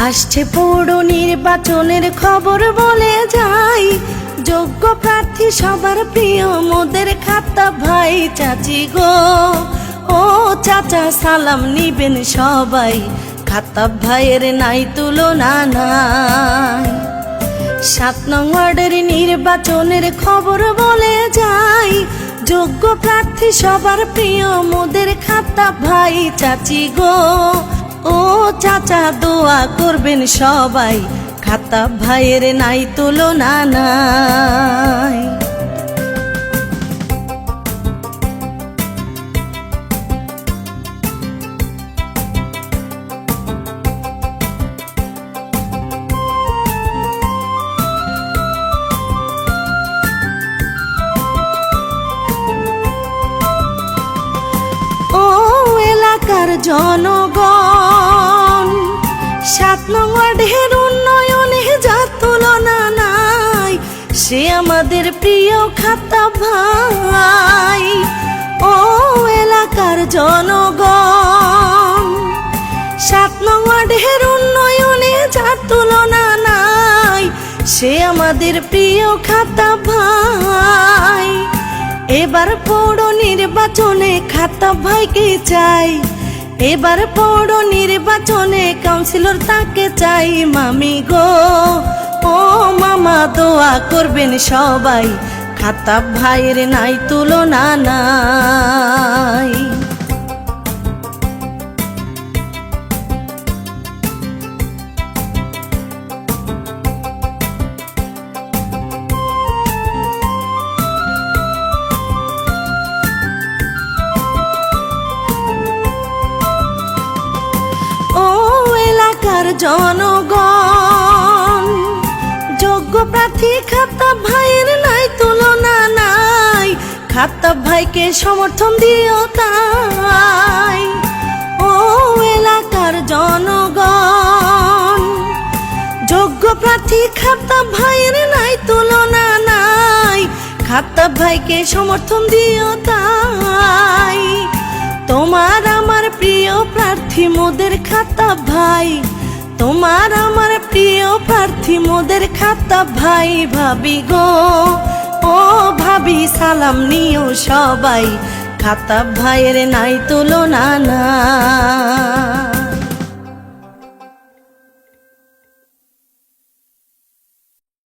আসছে পৌর নির্বাচনের খবর বলে যাই, যোগ্য প্রার্থী সবার প্রিয় মোদের খাতা ভাই চাচি গো। ও চাচা সালাম নিবেন সবাই, খাতা ভাইয়ের নাই তুলনা নাই। 7 নং ওয়ার্ডের নির্বাচনের খবর বলে যাই, যোগ্য প্রার্থী সবার প্রিয় মোদের খাতা ভাই চাচি গো। ও চাচা দোয়া করবেন সবাই, খাতা ভাইয়ের নাই তুলনা নাই। ও এলাকার জনগণ, 7 নং ওয়ার্ডের উন্নয়নে যা তুলনা নাই, সে আমাদের প্রিয় খাতা ভাই। ও এলাকার জনগণ, 7 নং ওয়ার্ডের উন্নয়নে যা তুলনা নাই, সে আমাদের প্রিয় খাতা ভাই। এবার পৌর নির্বাচনে খাতা ভাইকে চাই, এবার পৌর নির্বাচনে কাউন্সিলর তাকে চাই মামি গো। ও মামা দোয়া করবেন সবাই, খাতা ভাইয়ের নাই তুলনা নাই। ও এলাকার জনগণ, যোগ্য প্রার্থী খাতা ভাইয়ের নাই তুলনা নাই, খাতা ভাইকে সমর্থন দিও তাই। ও এলাকার জনগণ, যোগ্য প্রার্থী খাতা ভাইয়ের নাই তুলনা নাই, খাতা ভাইকে সমর্থন দিও তাই। তোমার আমার প্রিয় প্রার্থী মোদের খাতা ভাই, তোমার আমার প্রিয় প্রার্থী মোদের খাতা ভাই ভাবি গো। ও ভাবি সালাম নিও সবাই, খাতা ভাইয়ের নাই তুলনা নাই।